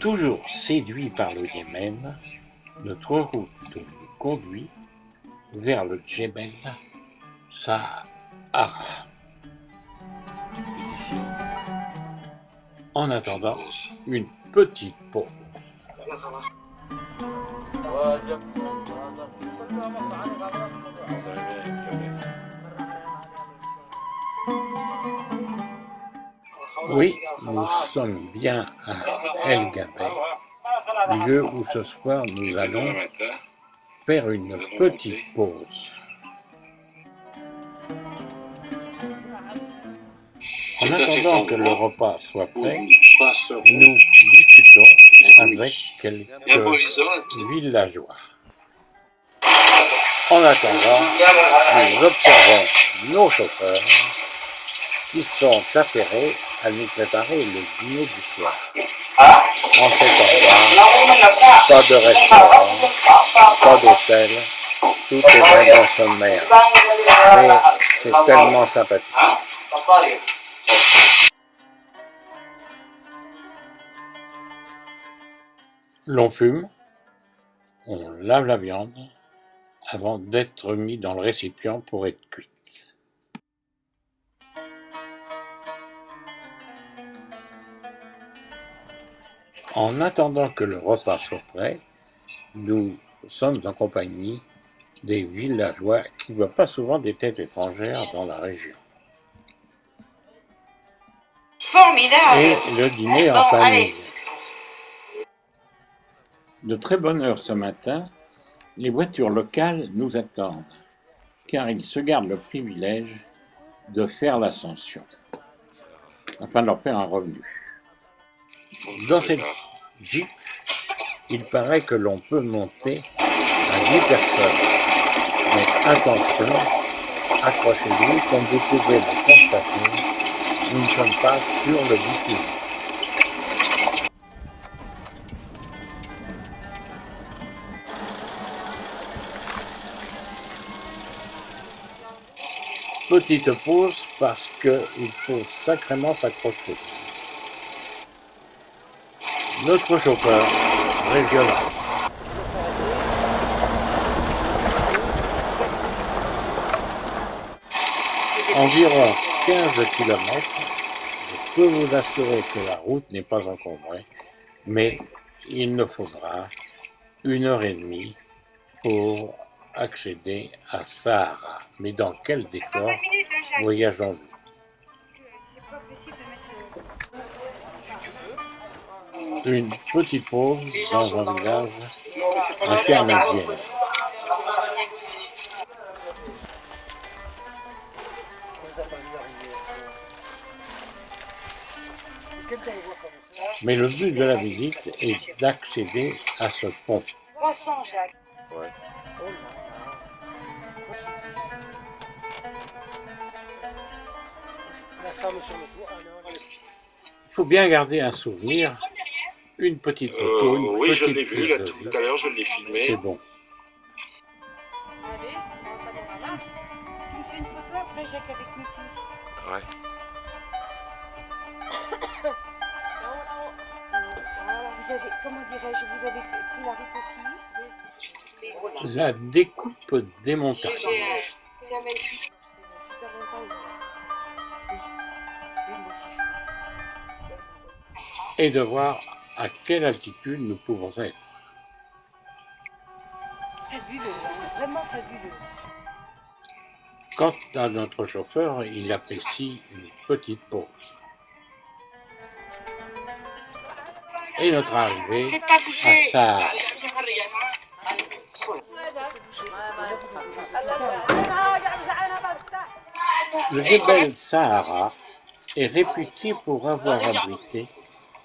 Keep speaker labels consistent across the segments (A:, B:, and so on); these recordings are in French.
A: Toujours séduit par le Yémen, notre route nous conduit vers le Djebel Sahara. En attendant, une petite pause. Oui, nous sommes bien à El Gabé, lieu où ce soir nous allons faire une petite pause. En attendant que le repas soit prêt, nous discutons avec quelques villageois. En attendant, nous observons nos chauffeurs qui sont affairés à nous préparer le dîner du soir. En cet endroit, pas de restaurant, pas d'hôtel, tout est vraiment sommaire, mais c'est tellement sympathique. L'on fume, on lave la viande avant d'être mis dans le récipient pour être cuite. En attendant que le repas soit prêt, nous sommes en compagnie des villageois qui ne voient pas souvent des têtes étrangères dans la région.
B: Formidable.
A: Et le dîner en famille. De très bonne heure ce matin, les voitures locales nous attendent, car ils se gardent le privilège de faire l'ascension, afin de leur faire un revenu. Dans cette Jeep, il paraît que l'on peut monter à 10 personnes. Mais attention, accrochez-vous, comme vous pouvez le constater, nous ne sommes pas sur le bitume. Petite pause parce qu'il faut sacrément s'accrocher. Notre chauffeur régional. Environ 15 km, je peux vous assurer que la route n'est pas encombrée, mais il nous faudra 1h30 pour accéder à Sahara. Mais dans quel décor voyageons-nous? Une petite pause dans un village intermédiaire. Mais le but de la visite est d'accéder à ce pont.
B: 300, Jacques.
C: Ouais.
A: Il faut bien garder un souvenir, une petite photo, une
C: oui,
A: petite
C: je l'ai vu là,
A: prise de
C: tout à l'heure, je l'ai filmé.
A: C'est bon.
B: Allez, tu me fais une photo après, Jacques, avec nous tous.
C: Ouais.
B: Vous avez, comment dirais-je, vous avez pris la route aussi?
A: La découpe des montagnes.
B: C'est un mec. Super longtemps.
A: Et de voir à quelle altitude nous pouvons être.
B: Fabuleux, vraiment fabuleux.
A: Quant à notre chauffeur, il apprécie une petite pause. Et notre arrivée à Sahara. Le Djebel Sahara est réputé pour avoir abrité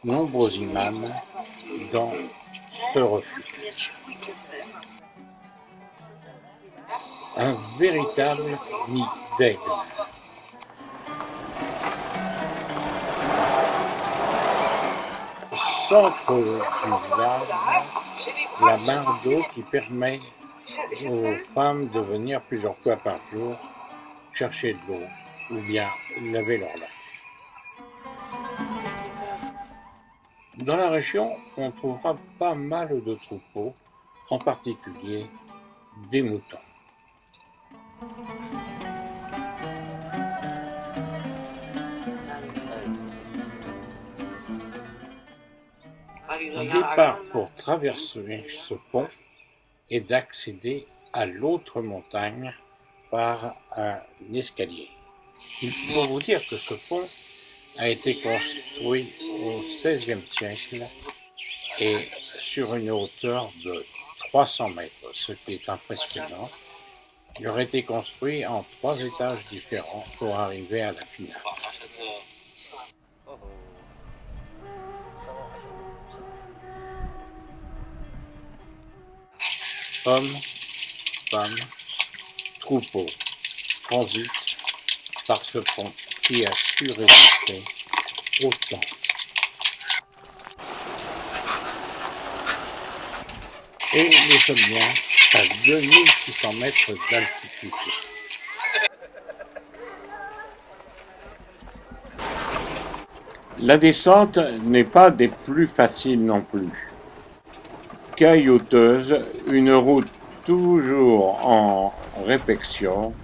A: nombreux imams dans ce refuge. Un véritable nid d'aigle. Au centre du village, la mare d'eau qui permet aux femmes de venir plusieurs fois par jour chercher de l'eau ou bien laver leur linge. Dans la région, on trouvera pas mal de troupeaux, en particulier des moutons. Le départ pour traverser ce pont est d'accéder à l'autre montagne par un escalier. Il faut vous dire que ce pont a été construit au XVIe siècle et sur une hauteur de 300 mètres, ce qui est impressionnant. Il aurait été construit en 3 étages différents pour arriver à la finale. Hommes, femmes, troupeaux transitent par ce pont qui a su résister au temps. Et nous sommes bien à 2600 mètres d'altitude. La descente n'est pas des plus faciles non plus. Caillouteuse, une route toujours en réflexion,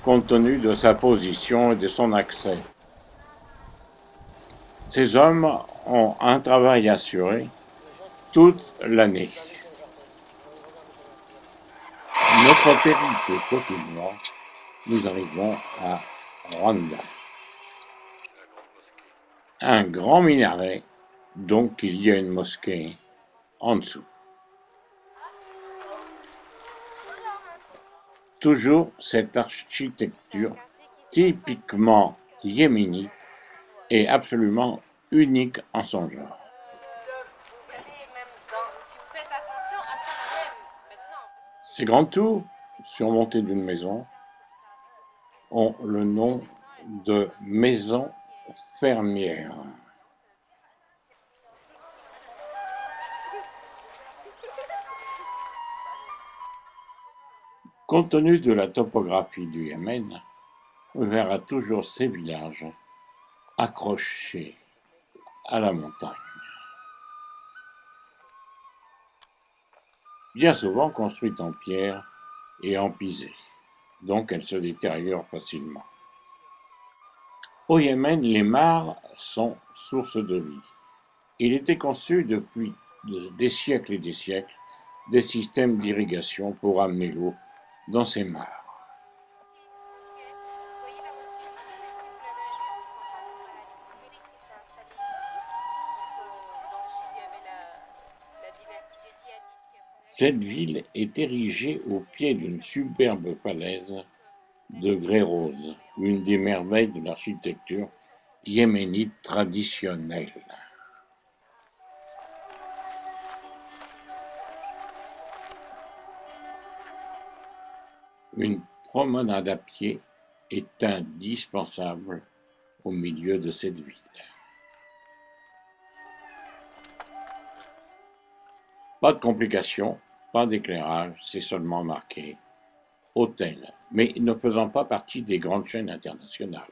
A: compte tenu de sa position et de son accès. Ces hommes ont un travail assuré toute l'année. Notre périple continuant, nous arrivons à Rwanda. Un grand minaret, donc il y a une mosquée en dessous. Toujours cette architecture typiquement yéménite est absolument unique en son genre. Ces grands tours, surmontés d'une maison, ont le nom de maison fermière. Compte tenu de la topographie du Yémen, on verra toujours ces villages accrochés à la montagne. Bien souvent construites en pierre et en pisé, donc elles se détériorent facilement. Au Yémen, les mares sont source de vie. Il était conçu depuis des siècles et des siècles des systèmes d'irrigation pour amener l'eau dans ces mares. Cette ville est érigée au pied d'une superbe falaise de grès rose, une des merveilles de l'architecture yéménite traditionnelle. Une promenade à pied est indispensable au milieu de cette ville. Pas de complications, pas d'éclairage, c'est seulement marqué hôtel, mais ne faisant pas partie des grandes chaînes internationales.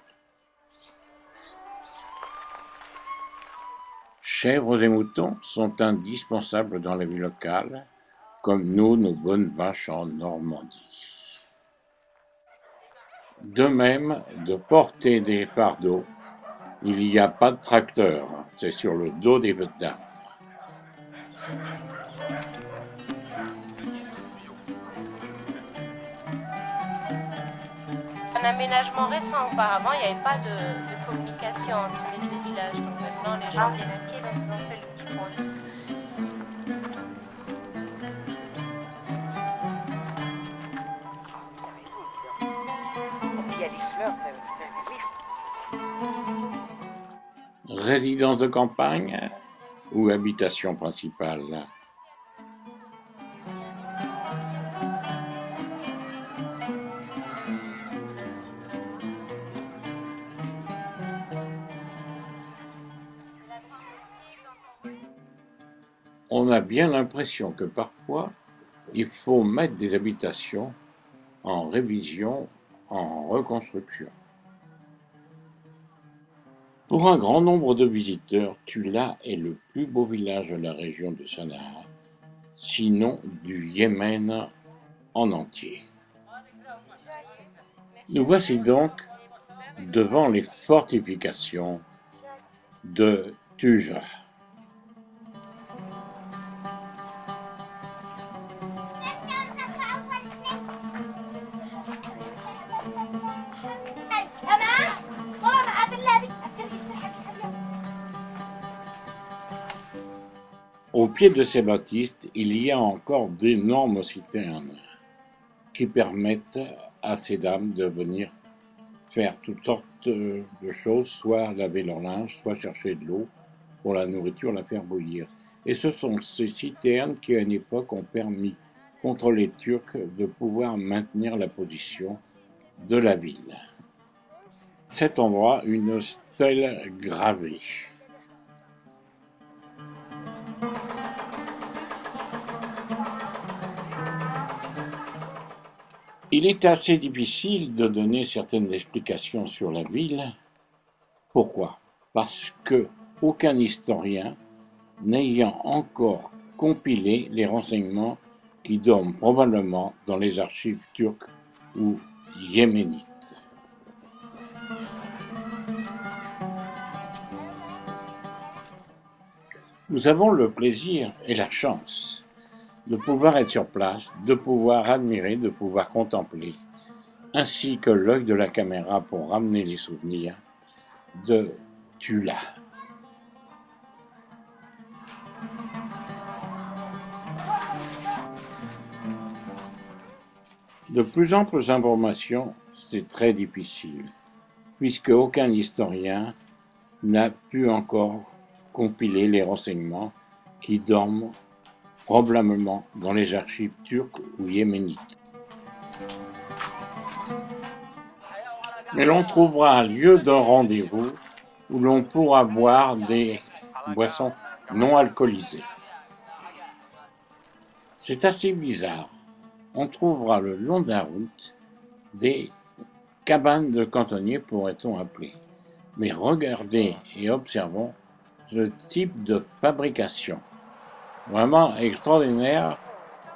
A: Chèvres et moutons sont indispensables dans la vie locale, comme nous, nos bonnes vaches en Normandie. De même, de porter des fardeaux, il n'y a pas de tracteur, c'est sur le dos des dames.
C: Un aménagement récent. Auparavant, il n'y avait pas de communication entre les deux villages. Donc maintenant, les gens viennent à pied, donc ils ont fait le petit pont.
B: Il y a les fleurs,
A: Résidence de campagne ou habitation principale? On a bien l'impression que parfois, il faut mettre des habitations en révision, en reconstruction. Pour un grand nombre de visiteurs, Tula est le plus beau village de la région de Sanaa, sinon du Yémen en entier. Nous voici donc devant les fortifications de Tuja. Au pied de ces bâtisses, il y a encore d'énormes citernes qui permettent à ces dames de venir faire toutes sortes de choses, soit laver leur linge, soit chercher de l'eau pour la nourriture, la faire bouillir. Et ce sont ces citernes qui, à une époque, ont permis, contre les Turcs, de pouvoir maintenir la position de la ville. Cet endroit, une stèle gravée. Il est assez difficile de donner certaines explications sur la ville. Pourquoi? Parce que aucun historien, n'ayant encore compilé les renseignements qui dorment probablement dans les archives turques ou yéménites. Nous avons le plaisir et la chance de pouvoir être sur place, de pouvoir admirer, de pouvoir contempler, ainsi que l'œil de la caméra pour ramener les souvenirs de Tula. De plus amples informations, c'est très difficile, puisque aucun historien n'a pu encore compiler les renseignements qui dorment probablement dans les archives turques ou yéménites. Mais l'on trouvera un lieu d'un rendez-vous où l'on pourra boire des boissons non alcoolisées. C'est assez bizarre. On trouvera le long de la route des cabanes de cantonniers, pourrait-on appeler. Mais regardez et observons ce type de fabrication. Vraiment extraordinaire,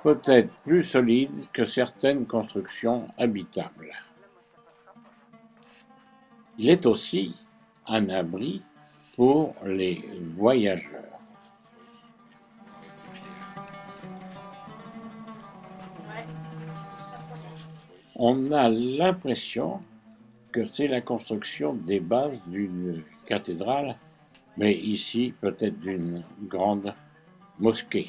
A: peut-être plus solide que certaines constructions habitables. Il est aussi un abri pour les voyageurs. On a l'impression que c'est la construction des bases d'une cathédrale, mais ici peut-être d'une grande mosquée.